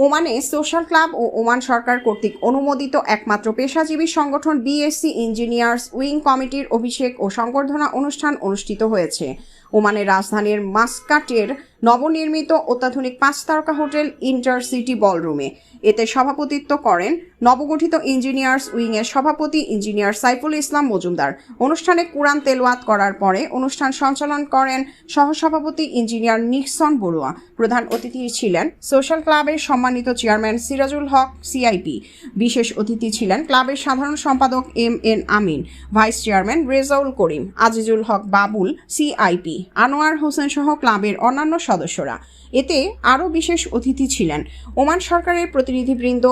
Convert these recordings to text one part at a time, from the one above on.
ওমানে social club ও Oman সরকার কর্তৃক অনুমোদিত একমাত্র পেশাজীবী সংগঠন বিএসসি ইঞ্জিনিয়ার্স উইং কমিটির অভিষেক ও সংবর্ধনা অনুষ্ঠান অনুষ্ঠিত হয়েছে। ওমানের রাজধানীর মাসকাটের নবনির্মিত অত্যাধুনিক 5 তারকা হোটেল ইন্টারসিটি বলরুমে। এতে সভাপতিত্ব করেন নবগঠিত ইঞ্জিনিয়ার্স উইংয়ের সভাপতি ইঞ্জিনিয়ার সাইফুল ইসলাম মজুমদার। অনুষ্ঠানে কুরআন তেলাওয়াত করার পরে অনুষ্ঠান সঞ্চালন করেন সহসভাপতি ইঞ্জিনিয়ার নিক্সন বড়ুয়া। প্রধান অতিথি ছিলেন সোশ্যাল ক্লাবের সম্মানিত চেয়ারম্যান সিরাজুল হক সিআইপি। বিশেষ অতিথি ছিলেন ক্লাবের সাধারণ সম্পাদক এম.এন. আমিন, ভাইস চেয়ারম্যান রেজাউল করিম, আজিজুল হক বাবুল সিআইপি, আনোয়ার হোসেন সহ ক্লাবের অন্যান্য সদস্যরা। এতে আরও বিশেষ অতিথি ছিলেন ওমান সরকারের প্রতিনিধিবৃন্দ,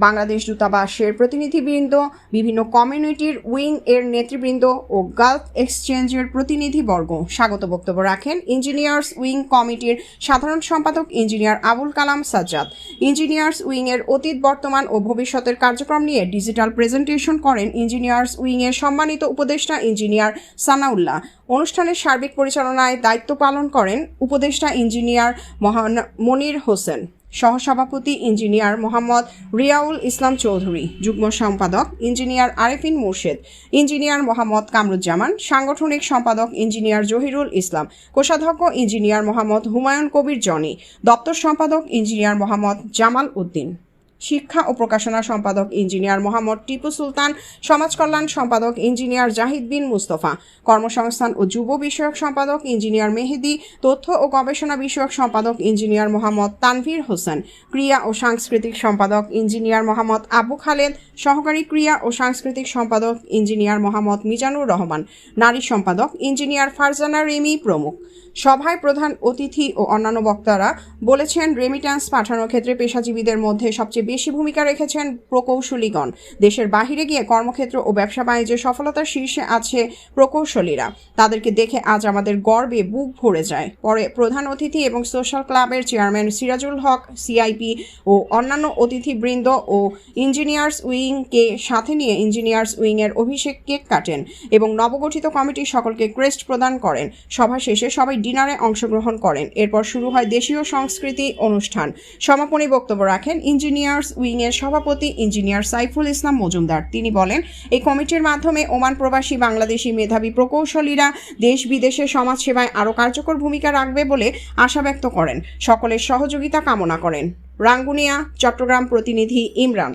বাংলাদেশ দূতাবাসের প্রতিনিধিবৃন্দ, বিভিন্ন কমিউনিটির উইং এর নেতৃবৃন্দ ও গালফ এক্সচেঞ্জের প্রতিনিধিবর্গ। স্বাগত বক্তব্য রাখেন ইঞ্জিনিয়ার্স উইং কমিটির সাধারণ সম্পাদক engineer Abul Kalam Sajjad. Engineers wing এর অতীত, বর্তমান ও ভবিষ্যতের কার্যক্রম নিয়ে ডিজিটাল প্রেজেন্টেশন করেন ইঞ্জিনিয়ার্স উইং এর সম্মানিত উপদেষ্টা ইঞ্জিনিয়ার সানাউল্লাহ। অনুষ্ঠানের সার্বিক পরিচালনায় দায়িত্ব পালন করেন উপদেষ্টা ইঞ্জিনিয়ার মনির হোসেন, সহসভাপতি ইঞ্জিনিয়ার মোহাম্মদ রিয়াউল ইসলাম চৌধুরী, যুগ্ম সম্পাদক ইঞ্জিনিয়ার আরেফিন মুর্শেদ, ইঞ্জিনিয়ার মোহাম্মদ কামরুজ্জামান, সাংগঠনিক সম্পাদক ইঞ্জিনিয়ার জহিরুল ইসলাম, কোষাধ্যক্ষ ইঞ্জিনিয়ার মোহাম্মদ হুমায়ুন কবির জনি, দপ্তর সম্পাদক ইঞ্জিনিয়ার মোহাম্মদ জামাল উদ্দিন, শিক্ষা ও প্রকাশনা সম্পাদক ইঞ্জিনিয়ার মোহাম্মদ টিপু সুলতান, সমাজ কল্যাণ সম্পাদক ইঞ্জিনিয়ার জাহিদ বিন মুস্তফা, কর্মসংস্থান ও যুব বিষয়ক সম্পাদক ইঞ্জিনিয়ার মেহেদি, তথ্য ও গবেষণা বিষয়ক সম্পাদক ইঞ্জিনিয়ার মোহাম্মদ তানভীর হোসেন, ক্রিয়া ও সাংস্কৃতিক সম্পাদক ইঞ্জিনিয়ার মোহাম্মদ আবু খালেদ, সহকারী ক্রিয়া ও সাংস্কৃতিক সম্পাদক ইঞ্জিনিয়ার মোহাম্মদ মিজানুর রহমান, নারী সম্পাদক ইঞ্জিনিয়ার ফারজানা রেমি প্রমুখ। সভায় প্রধান অতিথি ও অন্যান্য বক্তারা বলেছেন, রেমিট্যান্স পাঠানোর ক্ষেত্রে পেশাজীবীদের মধ্যে সবচেয়ে বেশি ভূমিকা রেখেছেন প্রকৌশলীগণ। দেশের বাহিরে গিয়ে কর্মক্ষেত্র ও ব্যবসা বাণিজ্যে সফলতার শীর্ষে আছে প্রকৌশলীরা। তাদেরকে দেখে আজ আমাদের গর্বে বুক ভরে যায়। পরে প্রধান অতিথি এবং সোশ্যাল ক্লাবের চেয়ারম্যান সিরাজুল হক সিআইপি ও অন্যান্য অতিথিবৃন্দ ও ইঞ্জিনিয়ার্স উইংকে সাথে নিয়ে ইঞ্জিনিয়ার্স উইংয়ের অভিষেক কেক কাটেন এবং নবগঠিত কমিটির সকলকে ক্রেস্ট প্রদান করেন। সভা শেষে সবাই ডিনারে অংশগ্রহণ করেন। এরপর শুরু হয় দেশীয় সংস্কৃতি অনুষ্ঠান। সমাপনী বক্তব্য রাখেন ইঞ্জিনিয়ার্স উইংয়ের সভাপতি ইঞ্জিনিয়ার সাইফুল ইসলাম মজুমদার। তিনি বলেন, এই কমিটির মাধ্যমে ওমান প্রবাসী বাংলাদেশি মেধাবী প্রকৌশলীরা দেশ বিদেশে সমাজসেবায় আরও কার্যকর ভূমিকা রাখবে বলে আশা ব্যক্ত করেন। সকলের সহযোগিতা কামনা করেন। রাঙ্গুনিয়া, চট্টগ্রাম প্রতিনিধি ইমরান।